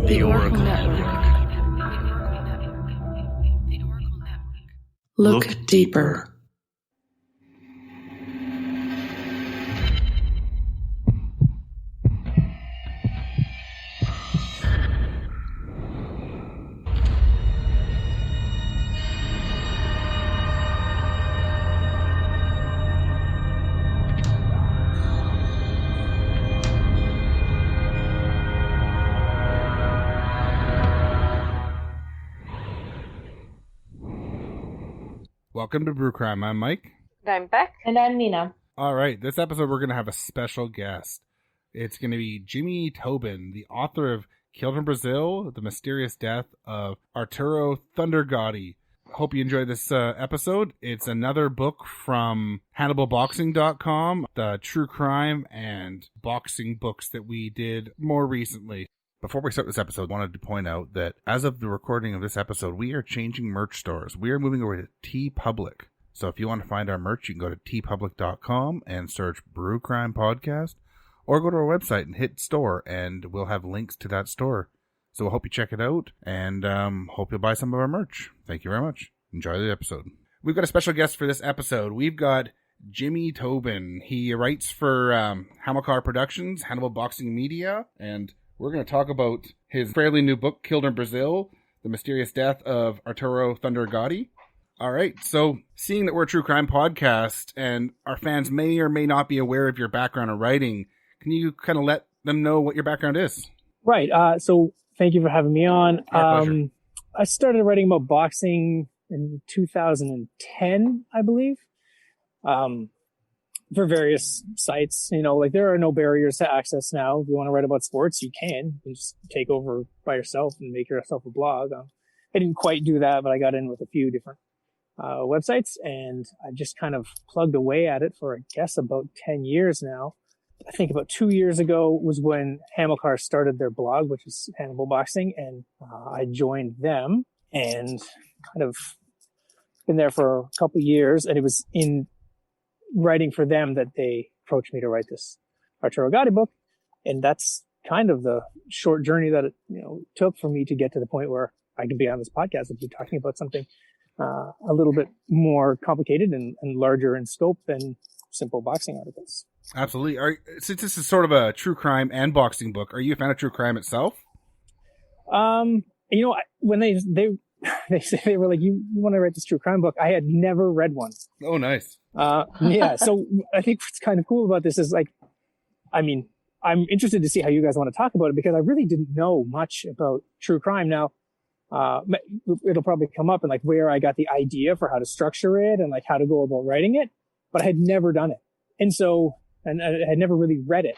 The Oracle Network. Look deeper. Welcome to Brew Crime. I'm Mike. And I'm Beck. And I'm Nina. All right, this episode we're going to have a special guest. It's going to be Jimmy Tobin, the author of Killed in Brazil, The Mysterious Death of Arturo Gatti. Hope you enjoy this episode. It's another book from HannibalBoxing.com, the true crime and boxing books that we did more recently. Before we start this episode, I wanted to point out that as of the recording of this episode, we are changing merch stores. We are moving over to TeePublic. So if you want to find our merch, you can go to teepublic.com and search Brew Crime Podcast, or go to our website and hit store, and we'll have links to that store. So I hope you check it out, and hope you'll buy some of our merch. Thank you very much. Enjoy the episode. We've got a special guest for this episode. We've got Jimmy Tobin. He writes for Hamilcar Productions, Hannibal Boxing Media, and we're going to talk about his fairly new book, Killed in Brazil, The Mysterious Death of Arturo Gatti. All right, so seeing that we're a true crime podcast and our fans may or may not be aware of your background in writing, can you kind of let them know what your background is? Right, so thank you for having me on. Our pleasure. I started writing about boxing in 2010, I believe. For various sites, like there are no barriers to access now. If you want to write about sports, you can. You just take over by yourself and make yourself a blog. I didn't quite do that, but I got in with a few different websites, and I just kind of plugged away at it for, I guess, about 10 years now. I think about 2 years ago was when Hamilcar started their blog, which is Hannibal Boxing, and I joined them and kind of been there for a couple of years, and it was in writing for them that they approached me to write this Arturo Gatti book. And that's kind of the short journey that it took for me to get to the point where I can be on this podcast and be talking about something a little bit more complicated and larger in scope than simple boxing articles. Absolutely. Since this is sort of a true crime and boxing book, are you a fan of true crime itself? When they said, they were like, you want to write this true crime book? I had never read one. Oh, nice. Yeah. So I think what's kind of cool about this is I'm interested to see how you guys want to talk about it, because I really didn't know much about true crime. Now, it'll probably come up and where I got the idea for how to structure it and how to go about writing it, but I had never done it. And so, and I had never really read it.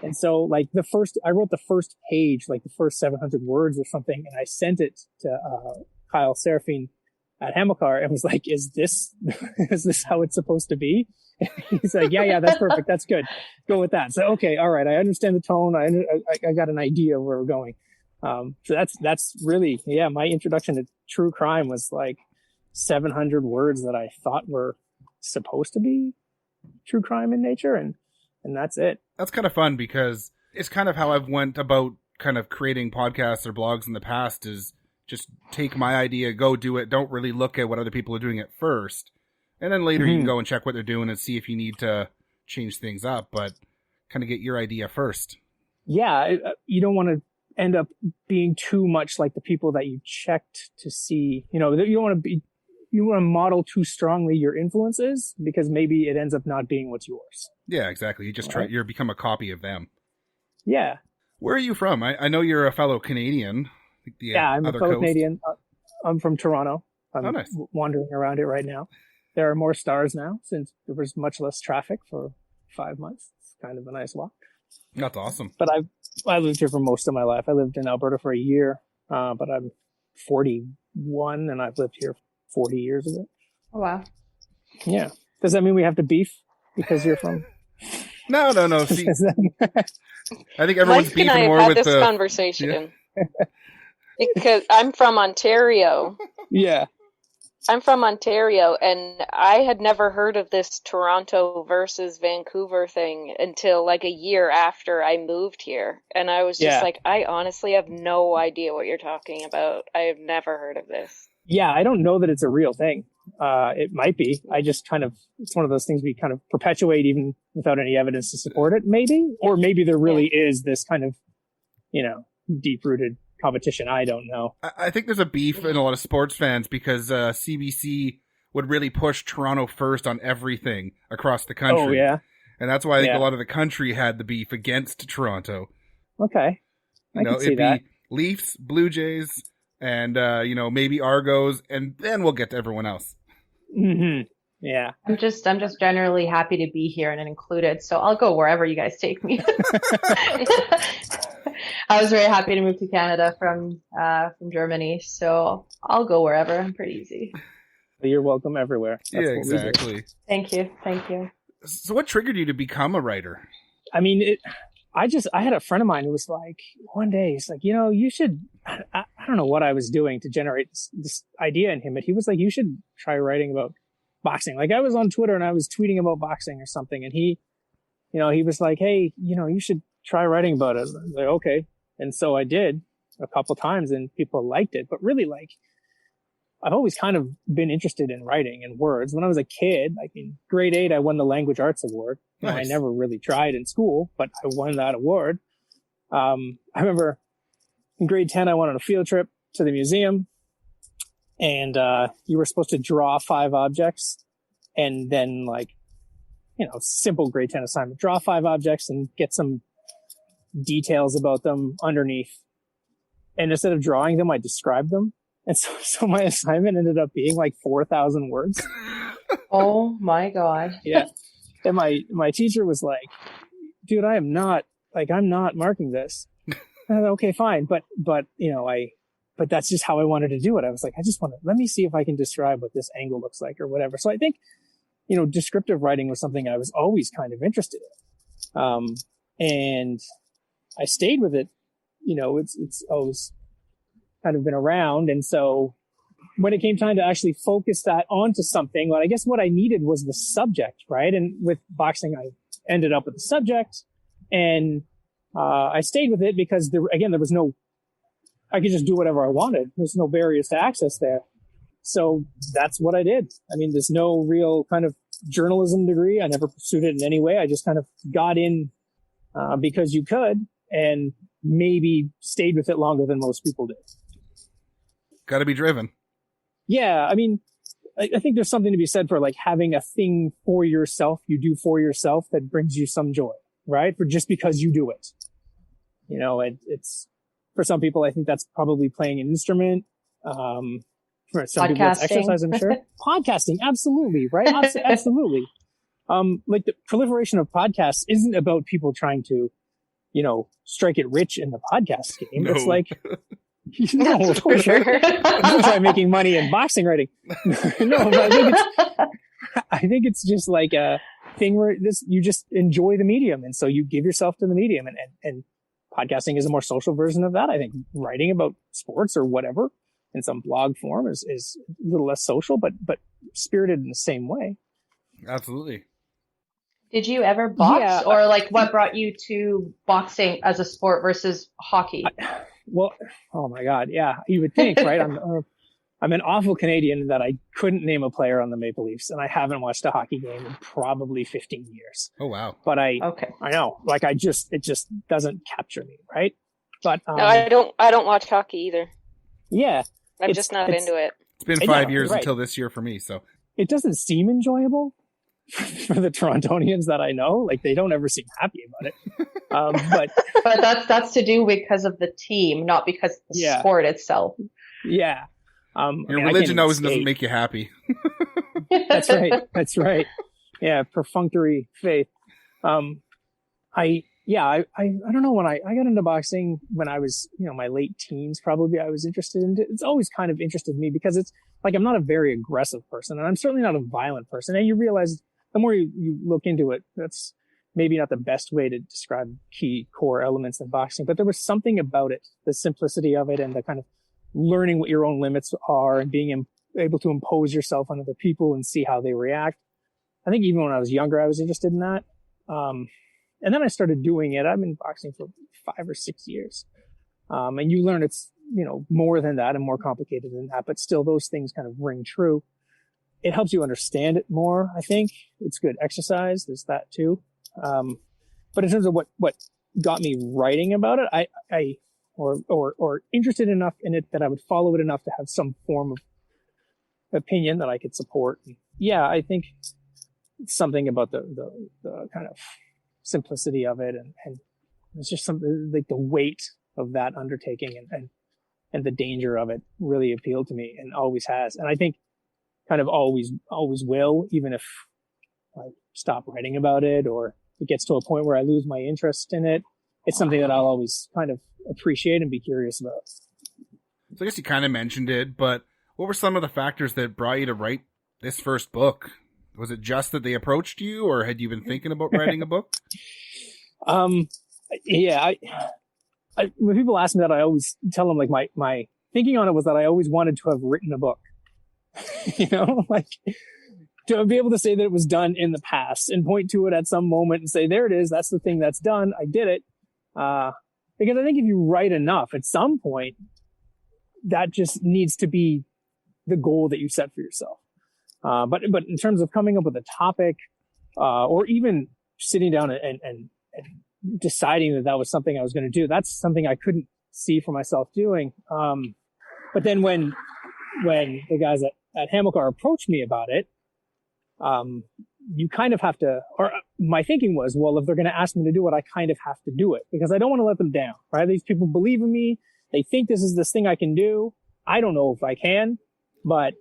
And so I wrote the first page, the first 700 words or something, and I sent it to Kyle Serafine at Hamilcar and was like, is this how it's supposed to be? And he's like, yeah, that's perfect. That's good. Go with that. So, okay. All right. I understand the tone. I got an idea of where we're going. So that's really, my introduction to true crime was 700 words that I thought were supposed to be true crime in nature. And that's it. That's kind of fun, because it's kind of how I've went about kind of creating podcasts or blogs in the past, is just take my idea, go do it. Don't really look at what other people are doing at first. And then later you can go and check what they're doing and see if you need to change things up, but kind of get your idea first. Yeah. You don't want to end up being too much like the people that you checked to see. You don't want to model too strongly your influences, because maybe it ends up not being what's yours. Yeah, exactly. You just you become a copy of them. Yeah. Where are you from? I know you're a fellow Canadian. I'm a fellow Canadian. I'm from Toronto. I'm nice. Wandering around it right now. There are more stars now since there was much less traffic for 5 months. It's kind of a nice walk. That's awesome. But I lived here for most of my life. I lived in Alberta for a year, but I'm 41 and I've lived here 40 years of it. Oh, wow. Yeah. Does that mean we have to beef because you're from? No. See, I think everyone's Mike beefing and I more have with had this the conversation because I'm from Ontario. Yeah. I'm from Ontario, and I had never heard of this Toronto versus Vancouver thing until like a year after I moved here. And I was just Yeah. like, I honestly have no idea what you're talking about. I have never heard of this. Yeah, I don't know that it's a real thing. It might be. I just kind of, it's one of those things we kind of perpetuate even without any evidence to support it, maybe. Or maybe there really is this kind of, deep-rooted competition. I don't know. I think there's a beef in a lot of sports fans because CBC would really push Toronto first on everything across the country. Oh, yeah. And that's why I think a lot of the country had the beef against Toronto. Okay. I can see that. It'd be Leafs, Blue Jays, and, maybe Argos, and then we'll get to everyone else. Mm-hmm. Yeah. I'm just generally happy to be here and included, so I'll go wherever you guys take me. I was very happy to move to Canada from Germany, so I'll go wherever. I'm pretty easy. You're welcome everywhere. That's yeah, exactly. Thank you. So what triggered you to become a writer? I mean, I had a friend of mine who was like, one day, he's like, you should, I don't know what I was doing to generate this idea in him, but he was like, you should try writing about boxing. Like I was on Twitter and I was tweeting about boxing or something. And he was like, hey, you should try writing about it. I was like, okay. And so I did a couple times and people liked it, but really like, I've always kind of been interested in writing and words. When I was a kid, like in grade 8, I won the Language Arts Award. Nice. I never really tried in school, but I won that award. I remember in grade 10, I went on a field trip to the museum and you were supposed to draw 5 objects and then simple grade 10 assignment, draw 5 objects and get some details about them underneath. And instead of drawing them, I described them. And so my assignment ended up being like 4,000 words. Oh my God. Yeah. And my teacher was like, dude, I'm not marking this. And I thought, okay, fine. But that's just how I wanted to do it. I was like, let me see if I can describe what this angle looks like or whatever. So I think, descriptive writing was something I was always kind of interested in. And I stayed with it. It's always kind of been around. And so when it came time to actually focus that onto something, well, I guess what I needed was the subject, right? And with boxing, I ended up with the subject and I stayed with it because I could just do whatever I wanted. There's no barriers to access there. So that's what I did. I mean, there's no real kind of journalism degree. I never pursued it in any way. I just kind of got in because you could and maybe stayed with it longer than most people did. Got to be driven. Yeah. I mean, I think there's something to be said for like having a thing for yourself, you do for yourself that brings you some joy, right? For just because you do it. It's for some people, I think that's probably playing an instrument. For some people, it's exercise, I'm sure. Podcasting, absolutely, right? Absolutely. Like the proliferation of podcasts isn't about people trying to, strike it rich in the podcast game. No. It's like, no, for sure. You try making money in boxing writing. No, but I think it's just like a thing where you just enjoy the medium. And so you give yourself to the medium and podcasting is a more social version of that. I think writing about sports or whatever in some blog form is a little less social, but spirited in the same way. Absolutely. Did you ever box or like what brought you to boxing as a sport versus hockey? Well, oh my God. Yeah. You would think, right? I'm an awful Canadian that I couldn't name a player on the Maple Leafs and I haven't watched a hockey game in probably 15 years. Oh, wow. But I know, like it just doesn't capture me. Right. But, no, I don't watch hockey either. Yeah. I'm just not into it. It's been 5 years until this year for me. So it doesn't seem enjoyable for the Torontonians that I know. Like they don't ever seem happy about it. But that's to do because of the team, not because of the sport itself. Yeah. Your religion always doesn't make you happy. That's right. Yeah. Perfunctory faith. I don't know, when I got into boxing when I was, my late teens, probably I was interested in it. It's always kind of interested me because it's like, I'm not a very aggressive person and I'm certainly not a violent person. And you realize the more you look into it, that's maybe not the best way to describe key core elements in boxing, but there was something about it, the simplicity of it and the kind of learning what your own limits are and being able to impose yourself on other people and see how they react. I think even when I was younger, I was interested in that. And then I started doing it. I've been boxing for 5 or 6 years. And you learn it's, more than that and more complicated than that, but still those things kind of ring true. It helps you understand it more, I think. It's good exercise. There's that too. But in terms of what got me writing about it, or interested enough in it that I would follow it enough to have some form of opinion that I could support. Yeah, I think something about the kind of simplicity of it, and it's just something like the weight of that undertaking and the danger of it really appealed to me and always has. And I think kind of always will, even if I stop writing about it or it gets to a point where I lose my interest in it. It's something that I'll always kind of appreciate and be curious about. So I guess you kind of mentioned it, but what were some of the factors that brought you to write this first book? Was it just that they approached you, or had you been thinking about writing a book? Yeah, when people ask me that, I always tell them, like, my thinking on it was that I always wanted to have written a book. Like to be able to say that it was done in the past and point to it at some moment and say, there it is. That's the thing that's done. I did it. Because I think if you write enough at some point, that just needs to be the goal that you set for yourself. But in terms of coming up with a topic, or even sitting down and deciding that was something I was going to do, that's something I couldn't see for myself doing. But then when the guys at Hamilcar approached me about it, you kind of have to, or my thinking was, well, if they're going to ask me to do it, I kind of have to do it because I don't want to let them down, right? These people believe in me. They think this is this thing I can do. I don't know if I can, but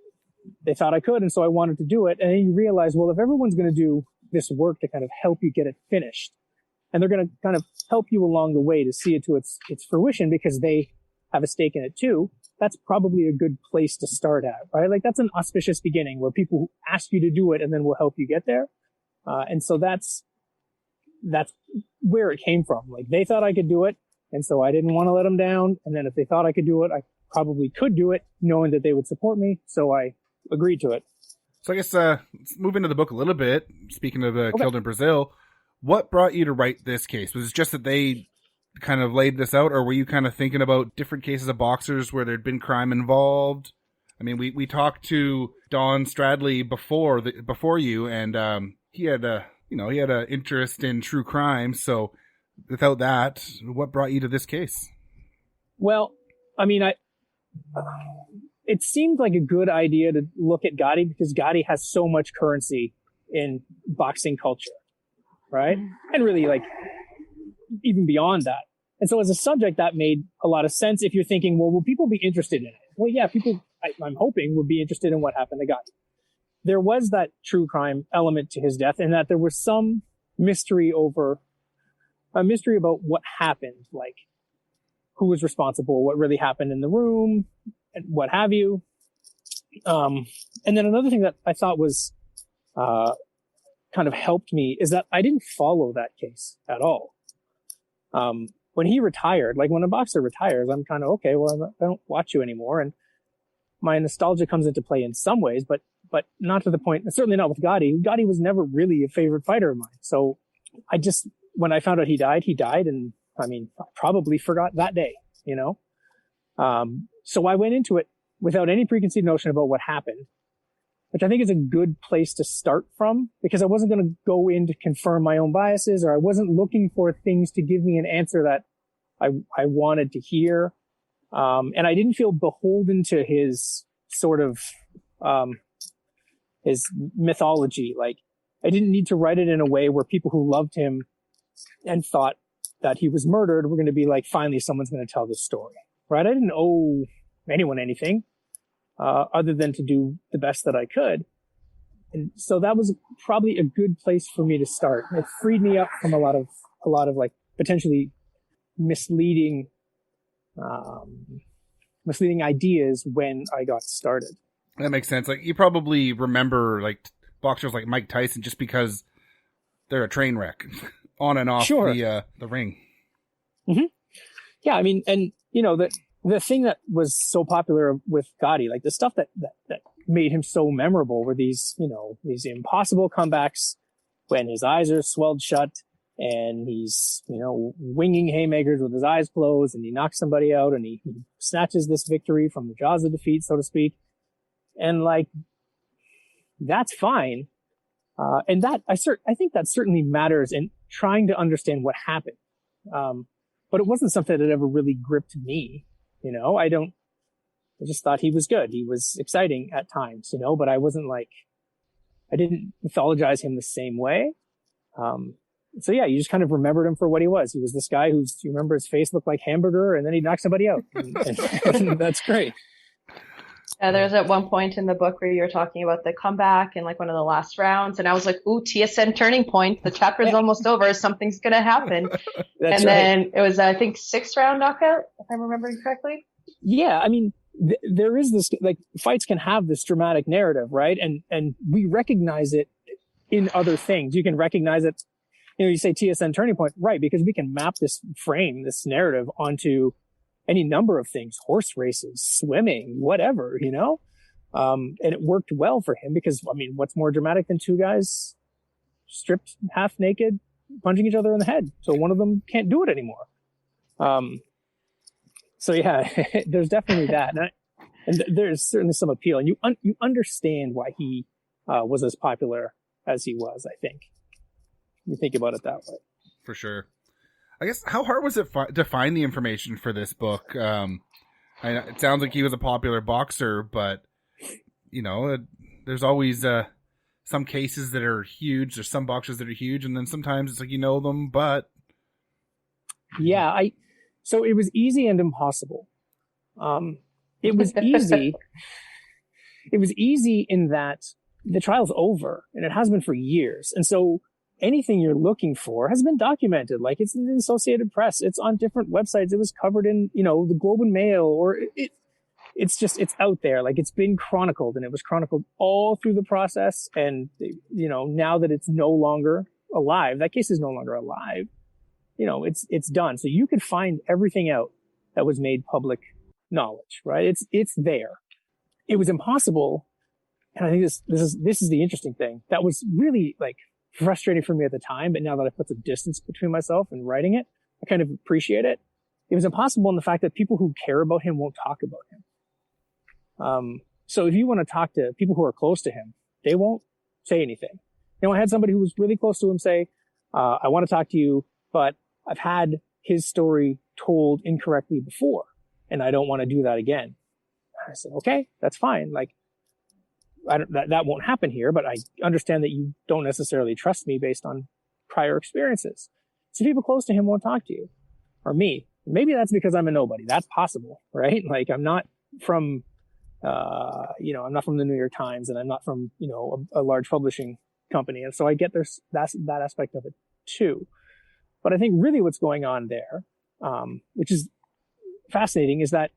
they thought I could. And so I wanted to do it. And then you realize, well, if everyone's going to do this work to kind of help you get it finished, and they're going to kind of help you along the way to see it to its fruition because they have a stake in it too, that's probably a good place to start at, right? Like that's an auspicious beginning where people ask you to do it and then will help you get there. And so that's where it came from. Like they thought I could do it. And so I didn't want to let them down. And then if they thought I could do it, I probably could do it knowing that they would support me. So I agreed to it. So I guess, let's move into the book a little bit. Speaking of Killed in Brazil, what brought you to write this case? Was it just that they kind of laid this out, or were you kind of thinking about different cases of boxers where there'd been crime involved? I mean, we talked to Don Stradley before you, and he had a interest in true crime. So without that, what brought you to this case? Well, I mean, it seemed like a good idea to look at Gatti because Gatti has so much currency in boxing culture, right? And really, like, even beyond that. And so as a subject, that made a lot of sense if you're thinking, well, will people be interested in it? Well, yeah, people, I'm hoping, would be interested in what happened to Gatti. There was that true crime element to his death, and that there was some mystery about what happened, like who was responsible, what really happened in the room, and what have you. And then another thing that I thought was kind of helped me is that I didn't follow that case at all. When he retired, like when a boxer retires, I'm kind of, okay, well, I don't watch you anymore. And my nostalgia comes into play in some ways, but not to the point, certainly not with Gatti. Gatti was never really a favorite fighter of mine. So when I found out he died. And I mean, I probably forgot that day, So I went into it without any preconceived notion about what happened, which I think is a good place to start from because I wasn't going to go in to confirm my own biases, or I wasn't looking for things to give me an answer that I wanted to hear. And I didn't feel beholden to his sort of, his mythology. Like I didn't need to write it in a way where people who loved him and thought that he was murdered were going to be like, finally, someone's going to tell this story, right? I didn't owe anyone anything. Other than to do the best that I could. And so that was probably a good place for me to start. It freed me up from a lot of like potentially misleading ideas when I got started. That makes sense. Like you probably remember like boxers like Mike Tyson just because they're a train wreck on and off the ring. Mm-hmm. Yeah. I mean, and the thing that was so popular with Gatti, like the stuff that made him so memorable were these, these impossible comebacks when his eyes are swelled shut and he's, winging haymakers with his eyes closed, and he knocks somebody out, and he snatches this victory from the jaws of defeat, so to speak. And like, that's fine. And that I think that certainly matters in trying to understand what happened. But it wasn't something that ever really gripped me. I just thought he was good. He was exciting at times, but I wasn't like, I didn't mythologize him the same way. So yeah, you just kind of remembered him for what he was. He was this guy you remember his face looked like hamburger, and then he'd knock somebody out. And that's great. There's at one point in the book where you're talking about the comeback in like one of the last rounds, and I was like, ooh, TSN turning point. The chapter's almost over. Something's going to happen. Then it was, I think, 6th round knockout, if I'm remembering correctly. Yeah, I mean, there is this, like, fights can have this dramatic narrative, right? And we recognize it in other things. You can recognize it, you say TSN turning point, right? Because we can map this frame, this narrative onto any number of things, horse races, swimming, whatever, and it worked well for him because, I mean, what's more dramatic than two guys stripped half naked, punching each other in the head? So one of them can't do it anymore. So yeah, there's definitely that. And there's certainly some appeal, and you understand why he was as popular as he was, I think. You think about it that way. For sure. I guess, how hard was it to find the information for this book? It sounds like he was a popular boxer, but, there's always some cases that are huge. There's some boxers that are huge, and then sometimes it's like them, but... Yeah, so it was easy and impossible. It was easy. It was easy in that the trial's over, and it has been for years. And so anything you're looking for has been documented. Like, it's in the Associated Press. It's on different websites. It was covered in, the Globe and Mail, or it's out there. Like, it's been chronicled, and it was chronicled all through the process. And, now that it's no longer alive, that case is no longer alive, it's done. So you could find everything out that was made public knowledge, right? It's there. It was impossible. And I think this is the interesting thing. That was really, like, frustrating for me at the time, but now that I put some distance between myself and writing it, I kind of appreciate it. It was impossible in the fact that people who care about him won't talk about him. So if you want to talk to people who are close to him, they won't say anything. I had somebody who was really close to him say, I want to talk to you, but I've had his story told incorrectly before, and I don't want to do that again. I said, okay, that's fine. Like, that won't happen here, but I understand that you don't necessarily trust me based on prior experiences. So people close to him won't talk to you, or me. Maybe that's because I'm a nobody. That's possible, right? Like, I'm not from, I'm not from the New York Times, and I'm not from, a large publishing company. And so I get that aspect of it too. But I think really what's going on there, which is fascinating, is that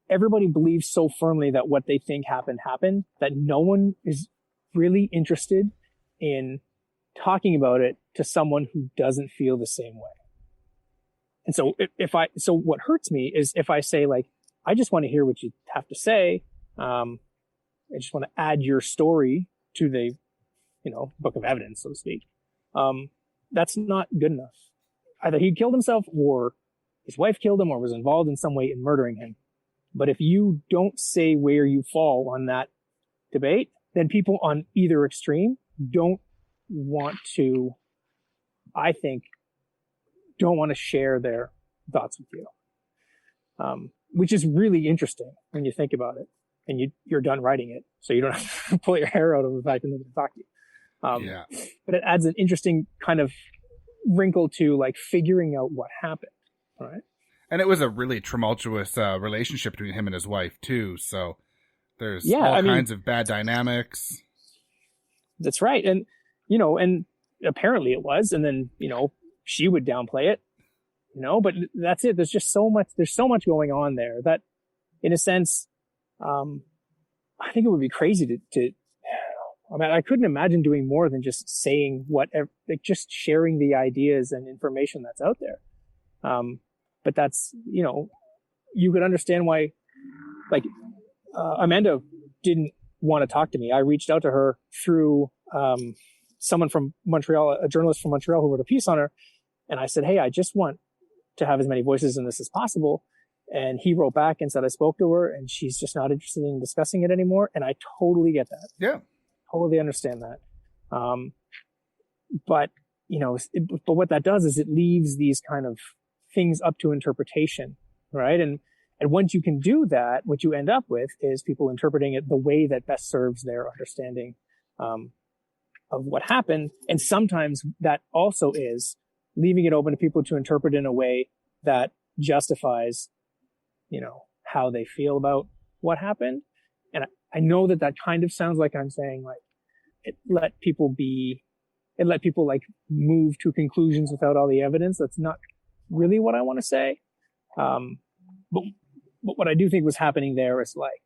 everybody believes so firmly that what they think happened that no one is really interested in talking about it to someone who doesn't feel the same way. And so so what hurts me is if I say, like, I just want to hear what you have to say. I just want to add your story to the, book of evidence, so to speak. That's not good enough. Either he killed himself, or his wife killed him, or was involved in some way in murdering him. But if you don't say where you fall on that debate, then people on either extreme don't want to share their thoughts with you. Which is really interesting when you think about it, and you're done writing it, so you don't have to pull your hair out of the fact that nobody talked to you. But it adds an interesting kind of wrinkle to, like, figuring out what happened, right? And it was a really tumultuous relationship between him and his wife, too. So there's kinds of bad dynamics. That's right. And, and apparently it was. And then, she would downplay it, but that's it. There's so much going on there that, in a sense, I think it would be crazy I couldn't imagine doing more than just saying just sharing the ideas and information that's out there. But that's, you could understand why, like, Amanda didn't want to talk to me. I reached out to her through someone from Montreal, a journalist from Montreal who wrote a piece on her. And I said, hey, I just want to have as many voices in this as possible. And he wrote back and said, I spoke to her and she's just not interested in discussing it anymore. And I totally get that. Yeah. Totally understand that. But, you know, but what that does is it leaves these kind of things up to interpretation, right? And once you can do that, what you end up with is people interpreting it the way that best serves their understanding of what happened. And sometimes that also is leaving it open to people to interpret in a way that justifies, you know, how they feel about what happened. And I know that that kind of sounds like I'm saying like it let people like move to conclusions without all the evidence. That's not really what I want to say. But what I do think was happening there is like,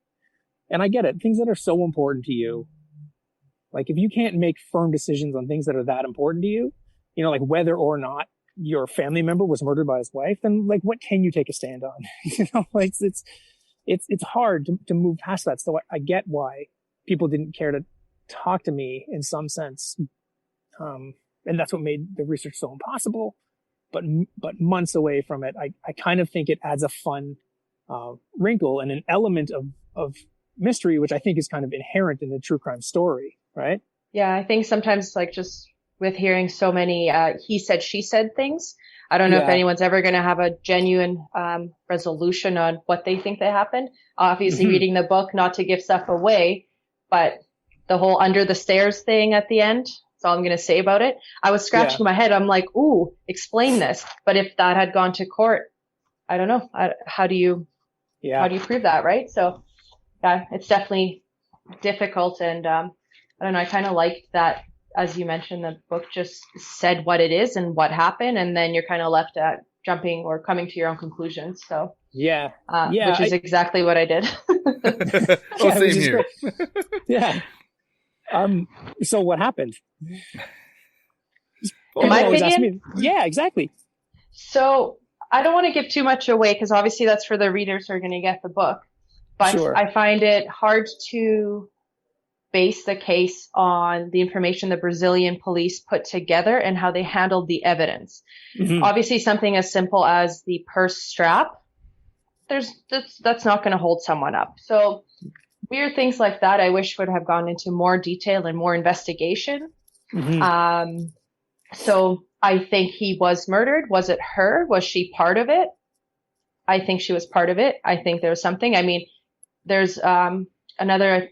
and I get it, things that are so important to you, like if you can't make firm decisions on things that are that important to you, you know, like whether or not your family member was murdered by his wife, then like what can you take a stand on? You know, like it's hard to move past that. So I get why people didn't care to talk to me in some sense. And that's what made the research so impossible. But months away from it, I kind of think it adds a fun wrinkle and an element of mystery, which I think is kind of inherent in the true crime story, right? Yeah, I think sometimes like just with hearing so many he said, she said things, I don't know if anyone's ever going to have a genuine resolution on what they think that happened. Obviously, reading the book, not to give stuff away, but the whole under the stairs thing at the end, that's all I'm going to say about it. I was scratching my head. I'm like, ooh, explain this. But if that had gone to court, I don't know. How do you prove that, right? So, yeah, it's definitely difficult. And I don't know. I kind of like that, as you mentioned, the book just said what it is and what happened, and then you're kind of left at jumping or coming to your own conclusions. So, which is exactly what I did. Same here. Yeah. So what happened? In my opinion? Yeah, exactly. So I don't want to give too much away because obviously that's for the readers who are going to get the book. But I find it hard to base the case on the information the Brazilian police put together and how they handled the evidence. Obviously, something as simple as the purse strap, that's not going to hold someone up. So weird things like that, I wish would have gone into more detail and more investigation. So I think he was murdered. Was it her? Was she part of it? I think she was part of it. I think there was something. I mean, there's another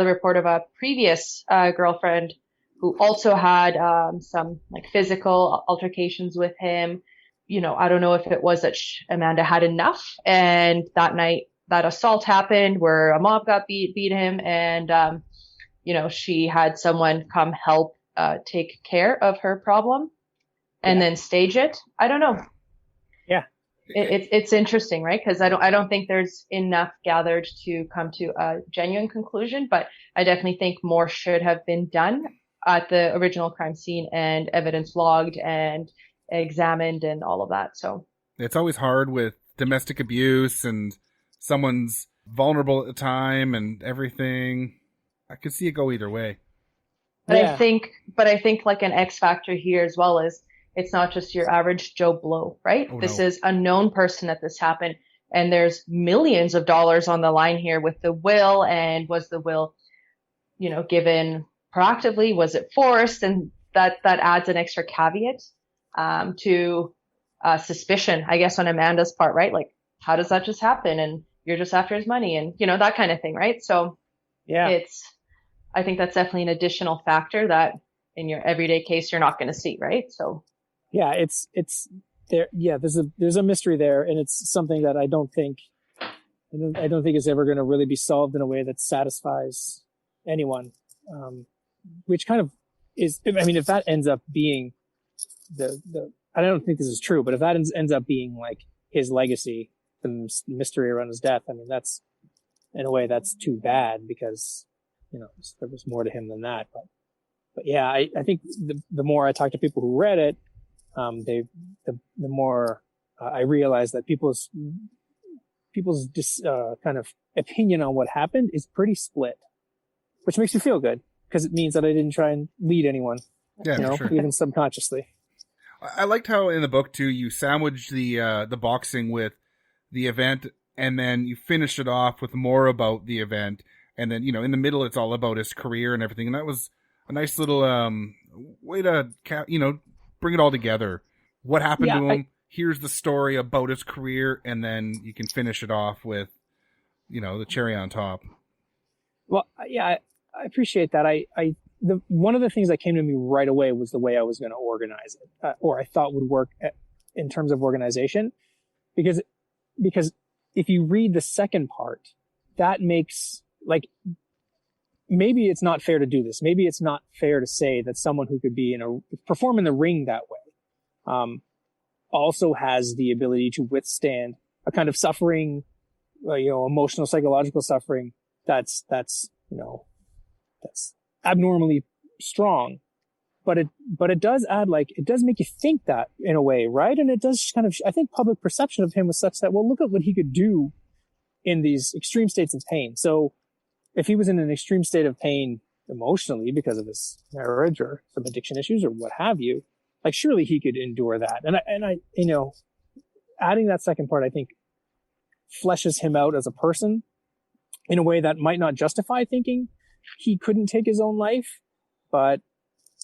report of a previous girlfriend who also had some like physical altercations with him. You know, I don't know if it was that Amanda had enough, and that night that assault happened where a mob got beat him, and you know, she had someone come help take care of her problem and then stage it. I don't know. Yeah. It's interesting, right? Because I don't think there's enough gathered to come to a genuine conclusion, but I definitely think more should have been done at the original crime scene and evidence logged and examined and all of that. So it's always hard with domestic abuse and someone's vulnerable at the time and everything. I could see it go either way. But I think like an X factor here as well is it's not just your average Joe Blow, right? This is a known person that this happened, and there's millions of dollars on the line here with the will. And was the will, you know, given proactively? Was it forced? And that adds an extra caveat to suspicion, I guess, on Amanda's part, right? Like, how does that just happen? And you're just after his money, and you know, that kind of thing, right? So I think that's definitely an additional factor that in your everyday case you're not going to see, right? So it's there. Yeah, there's a mystery there, and it's something that I don't think is ever going to really be solved in a way that satisfies anyone. Which kind of is, I mean, if that ends up being the I don't think this is true, but if that ends up being like his legacy, the mystery around his death, I mean, that's in a way that's too bad because, you know, there was more to him than that. But yeah, I think the more I talk to people who read it, the more I realize that people people's kind of opinion on what happened is pretty split, which makes me feel good because it means that I didn't try and lead anyone, Sure. even subconsciously. I liked how in the book too you sandwiched the boxing with the event, and then you finished it off with more about the event, and then in the middle it's all about his career and everything, and that was a nice little way to bring it all together. What happened to him? Here's the story about his career, and then you can finish it off with the cherry on top. Well, yeah, I appreciate that. One of the things that came to me right away was the way I was going to organize it, or I thought would work in terms of organization, because if you read the second part, that makes maybe it's not fair to do this. Maybe it's not fair to say that someone who could be perform in the ring that way, also has the ability to withstand a kind of suffering, emotional, psychological suffering that's abnormally strong. But it does add, it does make you think that in a way, right? And it does kind of, I think public perception of him was such that, well, look at what he could do in these extreme states of pain. So if he was in an extreme state of pain emotionally because of his marriage or some addiction issues or what have you, surely he could endure that. And I adding that second part, I think fleshes him out as a person in a way that might not justify thinking he couldn't take his own life. But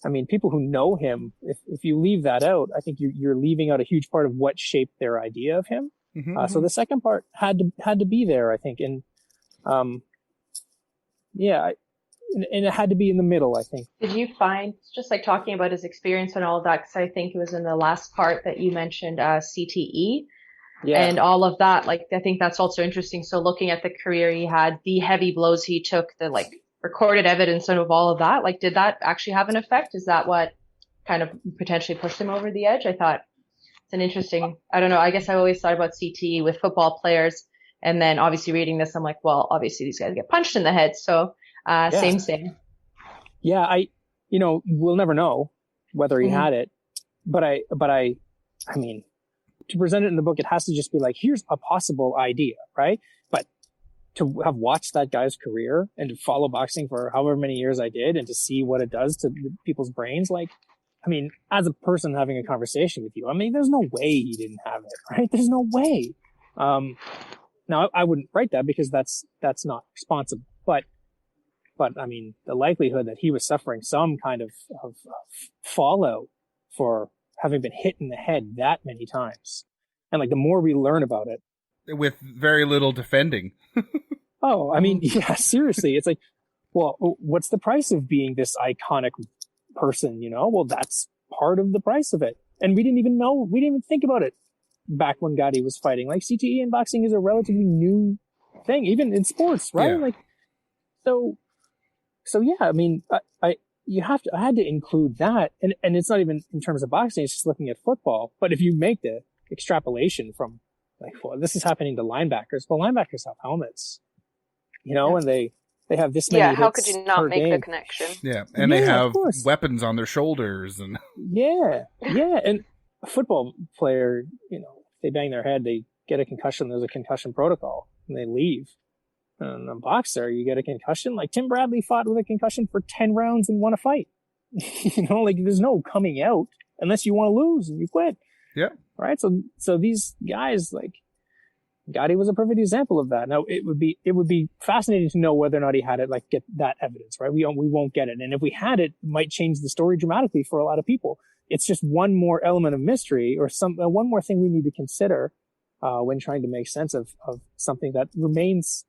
I mean, people who know him, if you leave that out, I think you're leaving out a huge part of what shaped their idea of him. Mm-hmm. So the second part had to be there, I think. And, and it had to be in the middle, I think. Did you find, just talking about his experience and all of that, because I think it was in the last part that you mentioned CTE and all of that, I think that's also interesting. So looking at the career he had, the heavy blows he took, the recorded evidence of all of that, did that actually have an effect? Is that what kind of potentially pushed him over the edge? I thought it's an interesting, I don't know, I guess I always thought about CTE with football players, and then obviously reading this, I'm well, obviously these guys get punched in the head, so same. Yeah, we'll never know whether he had it, but I mean, to present it in the book, it has to just be here's a possible idea, right? But to have watched that guy's career and to follow boxing for however many years I did and to see what it does to people's brains, I mean, as a person having a conversation with you, I mean, there's no way he didn't have it, right? There's no way. Now I wouldn't write that because that's not responsible, but I mean, the likelihood that he was suffering some kind of fallout for having been hit in the head that many times. And the more we learn about it. With very little defending. Oh, I mean, yeah, seriously. It's well, what's the price of being this iconic person, Well, that's part of the price of it. And we didn't even think about it back when Gatti was fighting. CTE in boxing is a relatively new thing, even in sports, right? Yeah. So yeah, I mean, I had to include that, and it's not even in terms of boxing; it's just looking at football. But if you make the extrapolation from well, this is happening to linebackers. Well, linebackers have helmets, and they have this many. Yeah, how hits could you not per make game. the connection? Yeah, and they have weapons on their shoulders, and yeah, and a football player, they bang their head, they get a concussion. There's a concussion protocol, and they leave. And a boxer, you get a concussion. Tim Bradley fought with a concussion for 10 rounds and won a fight. There's no coming out unless you want to lose and you quit. Yeah. Right. So these guys, Gatti was a perfect example of that. Now it would be fascinating to know whether or not he had it, get that evidence, right? We won't get it. And if we had it, it might change the story dramatically for a lot of people. It's just one more element of mystery or one more thing we need to consider, when trying to make sense of something that remains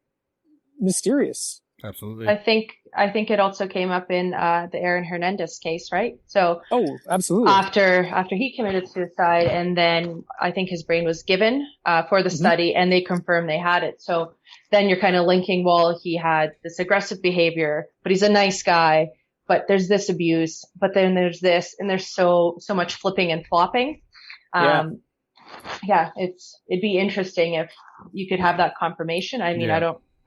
mysterious. Absolutely. I think it also came up in the Aaron Hernandez case, right? So absolutely. After he committed suicide, and then I think his brain was given for the study, and they confirmed they had it. So then you're kind of linking, well, he had this aggressive behavior, but he's a nice guy, but there's this abuse, but then there's this, and there's so much flipping and flopping. It'd be interesting if you could have that confirmation. I mean, I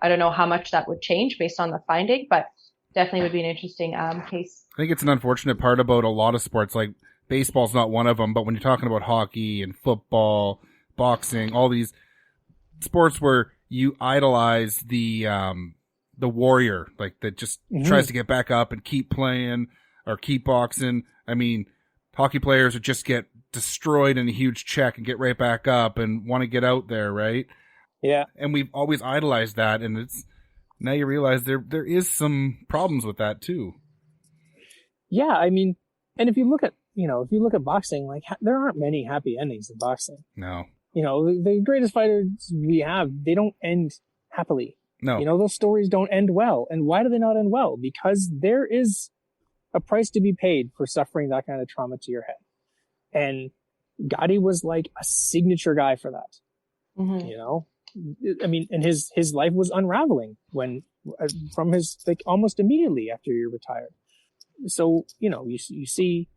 don't know how much that would change based on the finding, but definitely would be an interesting case. I think it's an unfortunate part about a lot of sports, baseball's not one of them, but when you're talking about hockey and football, boxing, all these, sports where you idolize the warrior, like that just tries to get back up and keep playing or keep boxing. I mean, hockey players would just get destroyed in a huge check and get right back up and want to get out there, right? Yeah. And we've always idolized that, and it's now you realize there is some problems with that too. Yeah, I mean, and if you look at boxing, like there aren't many happy endings in boxing. No. You know, the greatest fighters we have, they don't end happily. No. You know, those stories don't end well. And why do they not end well? Because there is a price to be paid for suffering that kind of trauma to your head. And Gatti was like a signature guy for that. Mm-hmm. You know, I mean, and his life was unraveling when from his, like, almost immediately after he retired. So, you know, you see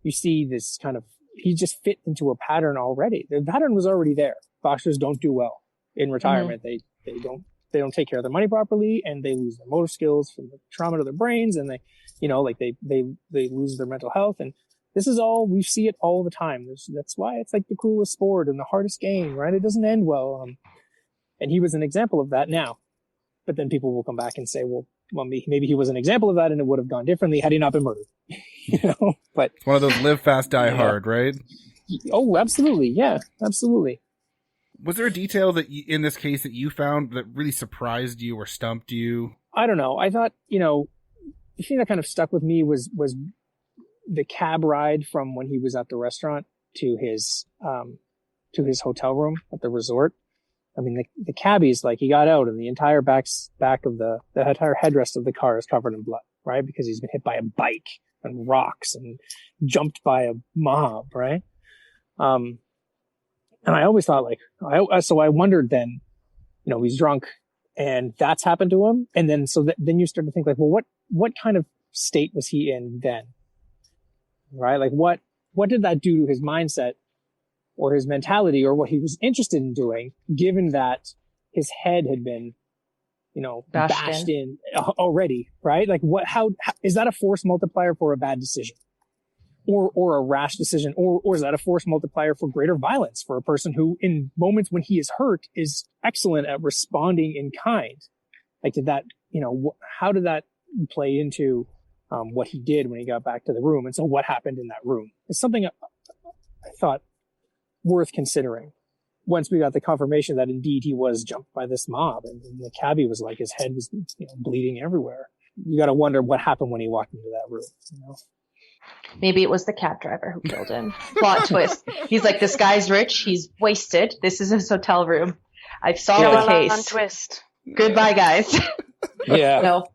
this kind of, he just fit into a pattern already. The pattern was already there. Boxers don't do well in retirement. Mm-hmm. They don't take care of their money properly, and they lose their motor skills from the trauma to their brains, and they lose their mental health. And this is all, we see it all the time. That's why it's like the coolest sport and the hardest game, right? It doesn't end well. And he was an example of that now. But then people will come back and say, well, maybe he was an example of that, and it would have gone differently had he not been murdered. You know, but it's one of those live fast, die hard, right? Oh, absolutely. Yeah, absolutely. Was there a detail that in this case that you found that really surprised you or stumped you? I don't know. I thought, you know, the thing that kind of stuck with me was the cab ride from when he was at the restaurant to his hotel room at the resort. I mean, the cabbies, like, he got out and the entire back of the entire headrest of the car is covered in blood, right? Because he's been hit by a bike and rocks and jumped by a mob, right? And I always thought, like, so I wondered then, you know, he's drunk and that's happened to him. And then, then you start to think, like, well, what kind of state was he in then? Right? Like, what did that do to his mindset or his mentality or what he was interested in doing, given that his head had been, you know, bashed in already, right? Like, how is that a force multiplier for a bad decision? Or a rash decision, or is that a force multiplier for greater violence for a person who, in moments when he is hurt, is excellent at responding in kind? Like, did that, you know, how did that play into what he did when he got back to the room? And so what happened in that room? It's something I thought worth considering once we got the confirmation that indeed he was jumped by this mob, and the cabbie was like, his head was, you know, bleeding everywhere. You got to wonder what happened when he walked into that room, you know? Maybe it was the cab driver who killed him. Plot twist. He's like, this guy's rich. He's wasted. This is his hotel room. I've solved the case. Twist. Goodbye, guys. Yeah. No.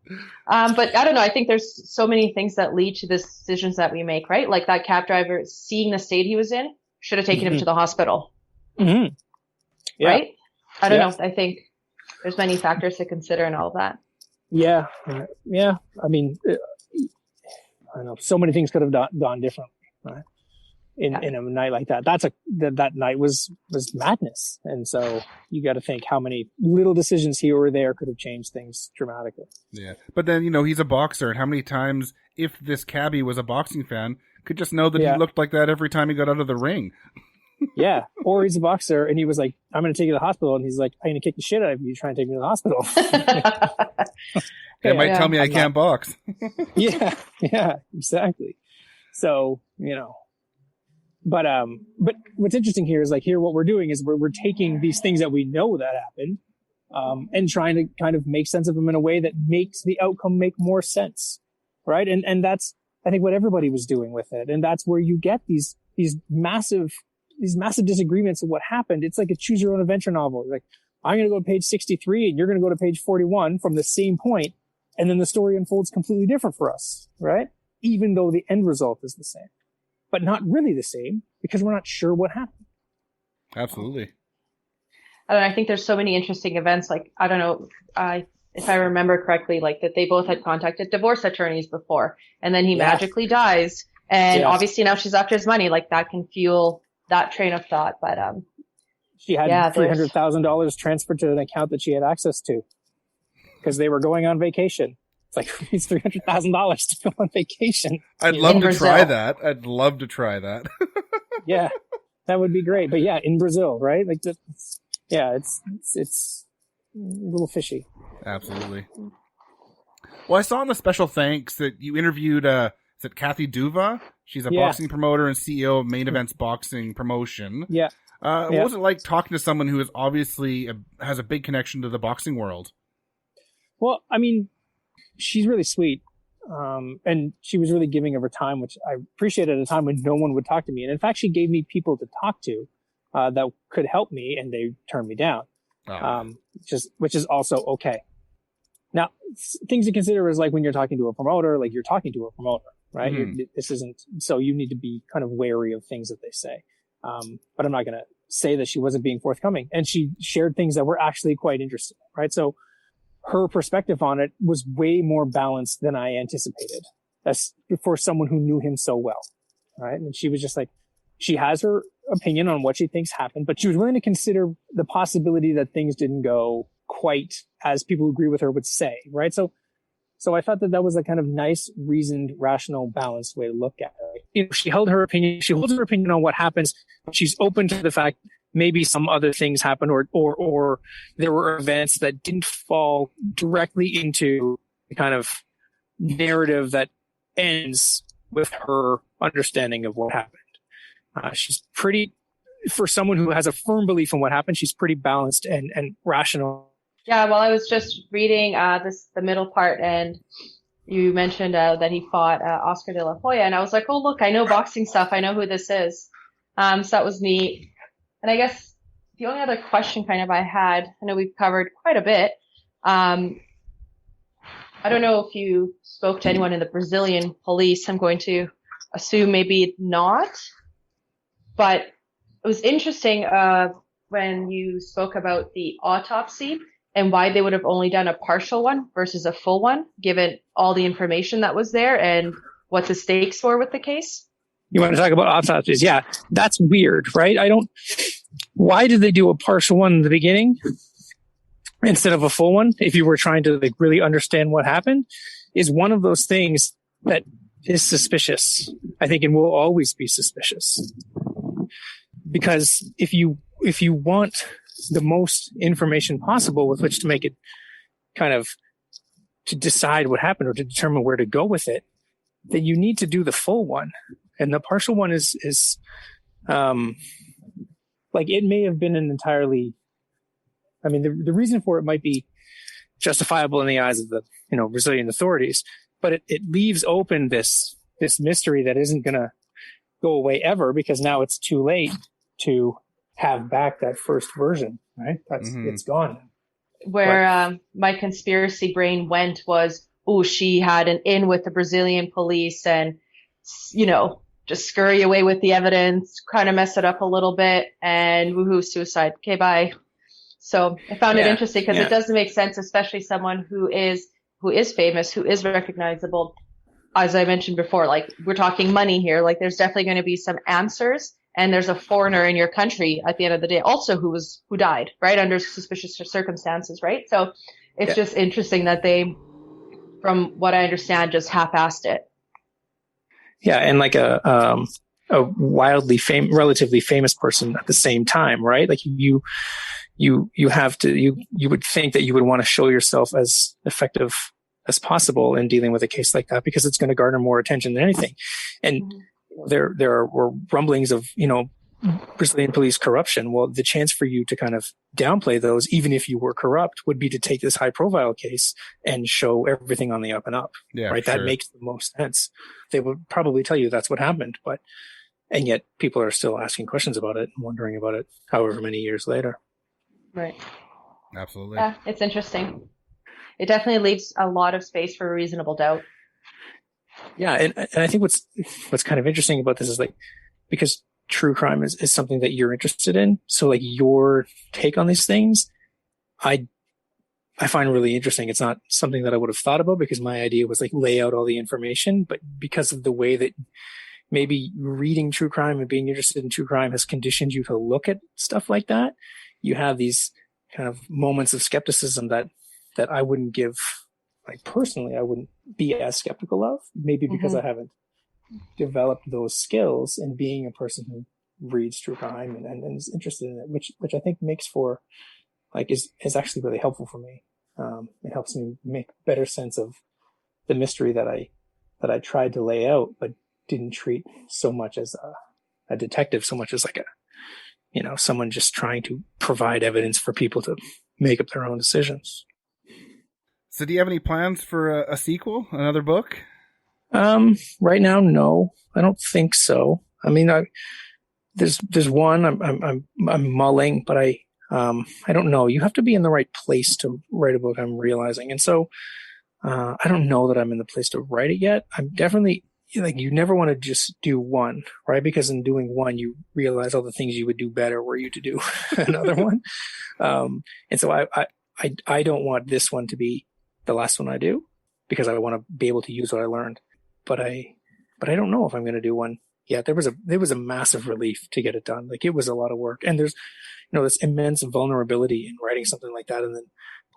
But I don't know. I think there's so many things that lead to the decisions that we make, right? Like that cab driver, seeing the state he was in, should have taken him to the hospital. Mm-hmm. Yeah. Right? I don't know. I think there's many factors to consider in all of that. Yeah. Yeah. I mean, I know so many things could have gone differently, right? In a night like that. That night was madness. And so you got to think how many little decisions here or there could have changed things dramatically. Yeah. But then, you know, he's a boxer, and how many times, if this cabbie was a boxing fan, could just know that he looked like that every time he got out of the ring. Yeah. Or he's a boxer and he was like, I'm going to take you to the hospital. And he's like, I'm going to kick the shit out of you trying to take me to the hospital. They might tell me I can't box. Yeah, exactly. So, you know, but what's interesting here is, like, here what we're doing is we're taking these things that we know that happened, and trying to kind of make sense of them in a way that makes the outcome make more sense, right? And that's, I think, what everybody was doing with it, and that's where you get these massive disagreements of what happened. It's like a choose your own adventure novel. Like, I'm going to go to page 63 and you're going to go to page 41 from the same point, and then the story unfolds completely different for us, right? Even though the end result is the same, but not really the same because we're not sure what happened. Absolutely. I don't know. I think there's so many interesting events. Like, I don't know, if I remember correctly, like that they both had contacted divorce attorneys before, and then he magically dies. And obviously now she's after his money. Like, that can fuel that train of thought. But, she had $300,000 transferred to an account that she had access to because they were going on vacation. It's like, it's $300,000 to go on vacation. I'd love to try that. I'd love to try that. Yeah, that would be great. But yeah, in Brazil, right? Like, yeah, it's a little fishy. Absolutely. Well, I saw in the special thanks that you interviewed, is it Kathy Duva? She's a boxing promoter and CEO of Main Events Boxing Promotion. Yeah. What was it like talking to someone who is obviously has a big connection to the boxing world? Well, I mean, she's really sweet. And she was really giving of her time, which I appreciated at a time when no one would talk to me. And in fact, she gave me people to talk to that could help me, and they turned me down, which is also okay. Now, things to consider is like when you're talking to a promoter, like you're talking to a promoter, right? This isn't, so you need to be kind of wary of things that they say. But I'm not going to say that she wasn't being forthcoming. And she shared things that were actually quite interesting, right? So her perspective on it was way more balanced than I anticipated. That's for someone who knew him so well, right? And she was just like, she has her opinion on what she thinks happened, but she was willing to consider the possibility that things didn't go quite as people who agree with her would say, right? So I thought that was a kind of nice, reasoned, rational, balanced way to look at it. You know, she held her opinion. She holds her opinion on what happens. She's open to the fact maybe some other things happened, or there were events that didn't fall directly into the kind of narrative that ends with her understanding of what happened. She's pretty, for someone who has a firm belief in what happened, she's pretty balanced and rational. Yeah, well, I was just reading the middle part, and you mentioned that he fought Oscar de la Hoya, and I was like, oh, look, I know boxing stuff. I know who this is. So that was neat. And I guess the only other question kind of I had, I know we've covered quite a bit. I don't know if you spoke to anyone in the Brazilian police. I'm going to assume maybe not. But it was interesting when you spoke about the autopsy and why they would have only done a partial one versus a full one, given all the information that was there and what the stakes were with the case. You want to talk about autopsies? Yeah, that's weird, right? Why did they do a partial one in the beginning instead of a full one? If you were trying to like really understand what happened, is one of those things that is suspicious, I think, and will always be suspicious. Because if you want the most information possible with which to make it kind of to decide what happened or to determine where to go with it, then you need to do the full one. And the partial one is like, it may have been an entirely, I mean, the reason for it might be justifiable in the eyes of the, Brazilian authorities, but it leaves open this mystery that isn't going to go away ever, because now it's too late to have back that first version, right? It's gone. Where my conspiracy brain went was, she had an in with the Brazilian police and, just scurry away with the evidence, kind of mess it up a little bit, and woohoo, suicide. Okay, bye. So I found it interesting because it doesn't make sense, especially someone who is famous, who is recognizable. As I mentioned before, like, we're talking money here. Like, there's definitely going to be some answers, and there's a foreigner in your country at the end of the day also who died, right, under suspicious circumstances, right? So it's just interesting that they, from what I understand, just half-assed it. Yeah, and like a relatively famous person at the same time, right? Like you have to, you would think that you would want to show yourself as effective as possible in dealing with a case like that, because it's going to garner more attention than anything. And there were rumblings of, Brazilian police corruption. Well, the chance for you to kind of downplay those, even if you were corrupt, would be to take this high profile case and show everything on the up and up. Yeah, right. Sure. That makes the most sense. They would probably tell you that's what happened, and yet people are still asking questions about it and wondering about it however many years later. Right. Absolutely. Yeah, it's interesting. It definitely leaves a lot of space for reasonable doubt. Yeah. And I think what's kind of interesting about this is, like, because true crime is something that you're interested in. So, like, your take on these things, I find really interesting. It's not something that I would have thought about, because my idea was like lay out all the information, but because of the way that maybe reading true crime and being interested in true crime has conditioned you to look at stuff like that, you have these kind of moments of skepticism that I wouldn't give, like, personally, I wouldn't be as skeptical of, maybe because I haven't developed those skills, and being a person who reads true crime and is interested in it, which I think makes for like is actually really helpful for me. It helps me make better sense of the mystery that I tried to lay out, but didn't treat so much as a detective, so much as like someone just trying to provide evidence for people to make up their own decisions. So do you have any plans for a sequel, another book? Right now, no, I don't think so. I mean, there's one I'm mulling, but I don't know. You have to be in the right place to write a book, I'm realizing. And so, I don't know that I'm in the place to write it yet. I'm definitely like, you never want to just do one, right? Because in doing one, you realize all the things you would do better were you to do another one. And so I don't want this one to be the last one I do, because I want to be able to use what I learned. But I don't know if I'm going to do one yet. There was a massive relief to get it done. Like, it was a lot of work, and there's, this immense vulnerability in writing something like that and then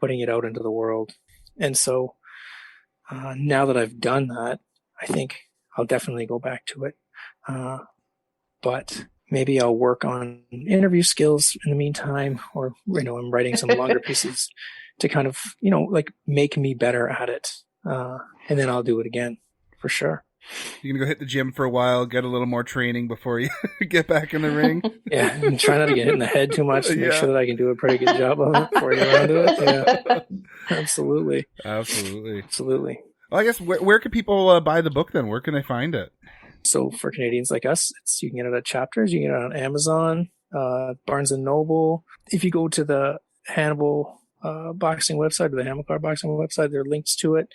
putting it out into the world. And so, now that I've done that, I think I'll definitely go back to it. But maybe I'll work on interview skills in the meantime, or, I'm writing some longer pieces to kind of, like make me better at it. And then I'll do it again for sure. You're going to go hit the gym for a while, get a little more training before you get back in the ring? Yeah, and try not to get hit in the head too much to make sure that I can do a pretty good job of it before I get around to it. Yeah, absolutely. Well, I guess where can people buy the book then? Where can they find it? So for Canadians like us, you can get it at Chapters. You can get it on Amazon, Barnes & Noble. If you go to the Hannibal boxing website or the Hamilcar boxing website, there are links to it.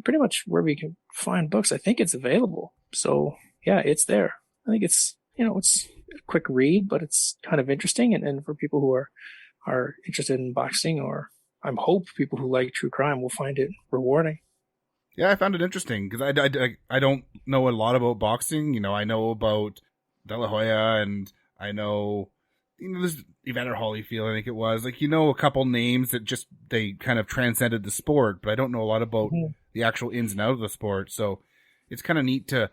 Pretty much wherever you can find books, I think it's available. So yeah, it's there. I think it's, it's a quick read, but it's kind of interesting. And for people who are interested in boxing, or I hope people who like true crime will find it rewarding. Yeah, I found it interesting because I don't know a lot about boxing. I know about De La Hoya, and I know, there's Evander Holyfield, I think it was. Like, a couple names that just, they kind of transcended the sport, but I don't know a lot about the actual ins and outs of the sport. So it's kind of neat to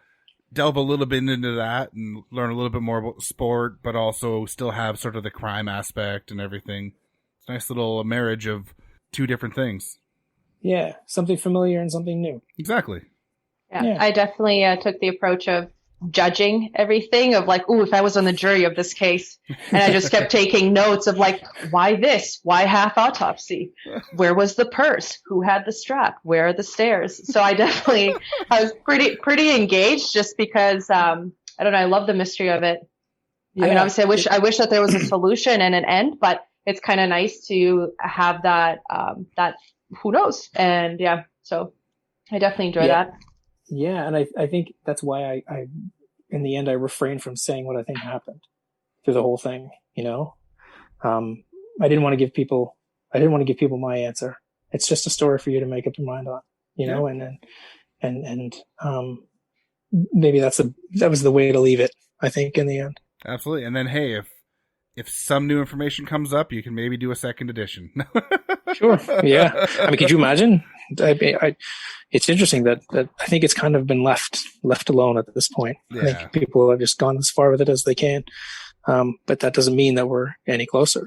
delve a little bit into that and learn a little bit more about the sport, but also still have sort of the crime aspect and everything. It's a nice little marriage of two different things. Yeah, something familiar and something new. Exactly. Yeah. I definitely took the approach of judging everything, of like, if I was on the jury of this case, and I just kept taking notes of like, why this? Why half autopsy? Where was the purse? Who had the strap? Where are the stairs? So I was pretty engaged, just because, I don't know, I love the mystery of it. Yeah. I mean, obviously I wish that there was a solution and an end, but it's kind of nice to have that who knows? And yeah, so I definitely enjoy that. Yeah, and I think that's why I in the end I refrained from saying what I think happened through the whole thing. I didn't want to give people my answer. It's just a story for you to make up your mind on, and maybe that was the way to leave it, I think, in the end. Absolutely. And then, hey, if some new information comes up, you can maybe do a second edition. Sure. Yeah. I mean, could you imagine? It's interesting that I think it's kind of been left alone at this point. Yeah. I think people have just gone as far with it as they can. But that doesn't mean that we're any closer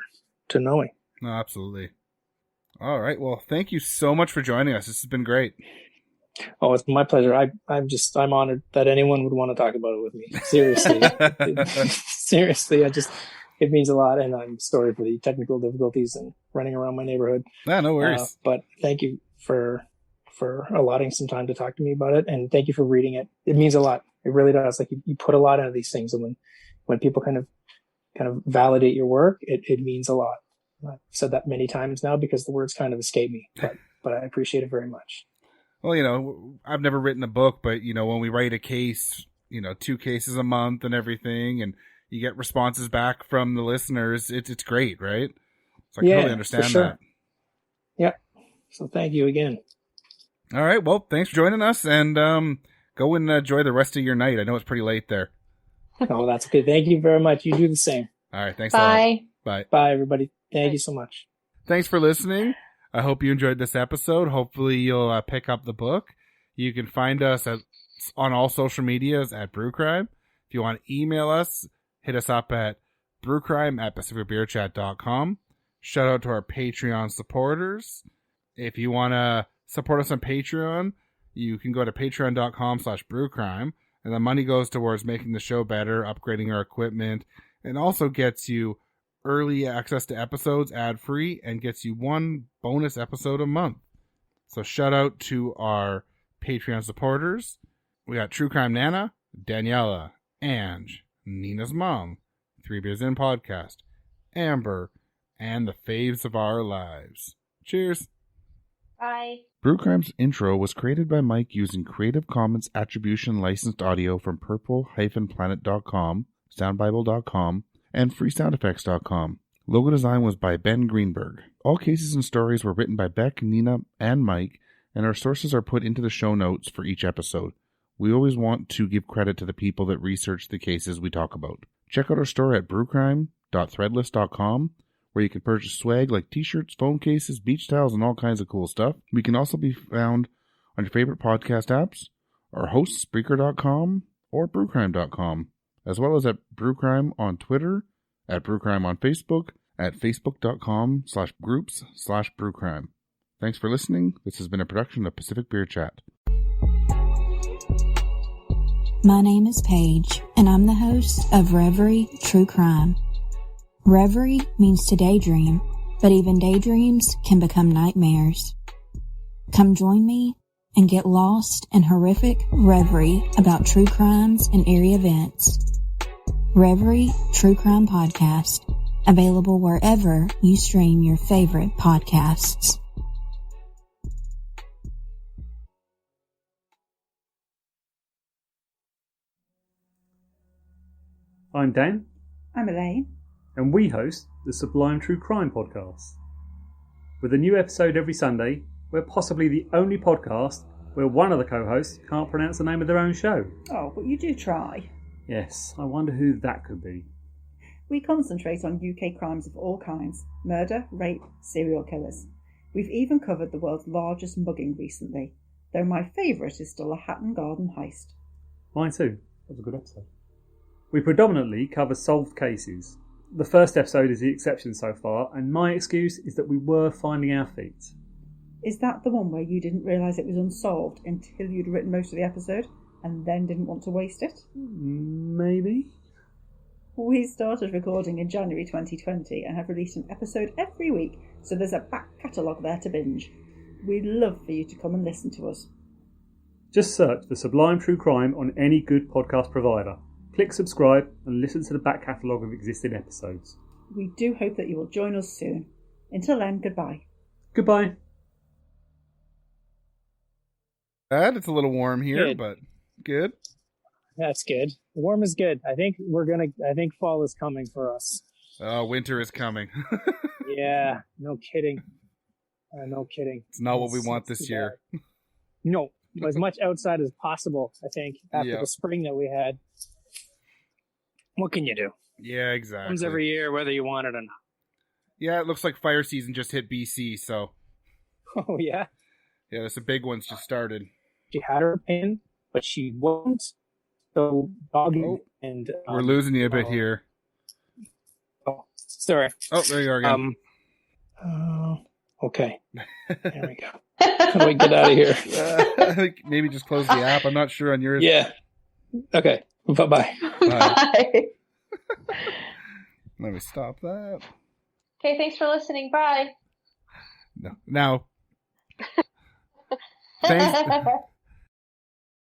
to knowing. No, absolutely. All right. Well, thank you so much for joining us. This has been great. Oh, it's my pleasure. I'm honored that anyone would want to talk about it with me. Seriously. Seriously. It means a lot, and I'm sorry for the technical difficulties and running around my neighborhood. Yeah, no worries. But thank you for allotting some time to talk to me about it, and thank you for reading it. It means a lot. It really does. Like, you put a lot into these things, and when people kind of validate your work, it means a lot. I've said that many times now because the words kind of escape me, but I appreciate it very much. Well, I've never written a book, but when we write a case, 2 cases a month and everything, and you get responses back from the listeners, it's great, right? So I can totally understand that. Yeah. So thank you again. All right. Well, thanks for joining us, and go and enjoy the rest of your night. I know it's pretty late there. Oh, that's okay. Thank you very much. You do the same. All right. Thanks. Bye. A lot. Bye. Bye, everybody. Thank you so much. Thanks for listening. I hope you enjoyed this episode. Hopefully you'll pick up the book. You can find us on all social medias at Brew Crime. If you want to email us, hit us up at brewcrime at pacificbeerchat.com. Shout out to our Patreon supporters. If you want to support us on Patreon, you can go to patreon.com/brewcrime, and the money goes towards making the show better, upgrading our equipment, and also gets you early access to episodes ad-free and gets you one bonus episode a month. So shout out to our Patreon supporters. We got True Crime Nana, Daniela, Ange, Nina's mom, 3 Beers In Podcast, Amber, and the faves of our lives. Cheers. Bye. Brew Crime's intro was created by Mike using Creative Commons Attribution licensed audio from purple-planet.com, soundbible.com, and freesoundeffects.com. Logo design was by Ben Greenberg. All cases and stories were written by Beck, Nina, and Mike, and our sources are put into the show notes for each episode. We always want to give credit to the people that research the cases we talk about. Check out our store at brewcrime.threadless.com, where you can purchase swag like t-shirts, phone cases, beach towels, and all kinds of cool stuff. We can also be found on your favorite podcast apps, our host, Spreaker.com, or brewcrime.com, as well as at Brewcrime on Twitter, at Brewcrime on Facebook, at facebook.com/groups/brewcrime. Thanks for listening. This has been a production of Pacific Beer Chat. My name is Paige, and I'm the host of Reverie True Crime. Reverie means to daydream, but even daydreams can become nightmares. Come join me and get lost in horrific reverie about true crimes and eerie events. Reverie True Crime Podcast, available wherever you stream your favorite podcasts. I'm Dan, I'm Elaine. and we host the Sublime True Crime podcast. With a new episode every Sunday, we're possibly the only podcast where one of the co-hosts can't pronounce the name of their own show. Oh, but you do try. Yes, I wonder who that could be. We concentrate on UK crimes of all kinds: murder, rape, serial killers. We've even covered the world's largest mugging recently, though my favourite is still a Hatton Garden heist. Mine too. That was a good episode. We predominantly cover solved cases. The first episode is the exception so far, and my excuse is that we were finding our feet. Is that the one where you didn't realise it was unsolved until you'd written most of the episode, and then didn't want to waste it? Maybe? We started recording in January 2020 and have released an episode every week, so there's a back catalogue there to binge. We'd love for you to come and listen to us. Just search for Sublime True Crime on any good podcast provider. Click subscribe and listen to the back catalogue of existing episodes. We do hope that you will join us soon. Until then, goodbye. Goodbye. It's a little warm here, Good. but good. That's good. Warm is good. I think fall is coming for us. Winter is coming. Yeah, no kidding. No kidding. It's not what we want It's this too year. bad. No, as much outside as possible, I think, after Yeah. the spring that we had. What can you do? Yeah, exactly. Comes every year, whether you want it or not. Yeah, it looks like fire season just hit BC, so Oh, yeah? yeah, there's some big ones just started. She had her pin, but she won't. So, doggy Oh, and... We're losing you a bit here. Oh, sorry. Oh, there you are again. Okay. There we go. How do we get out of here? I think maybe just close the app. I'm not sure on yours. Yeah. Okay. Bye-bye. Bye. Let me stop that. Okay, thanks for listening. Bye. No. Now, thanks,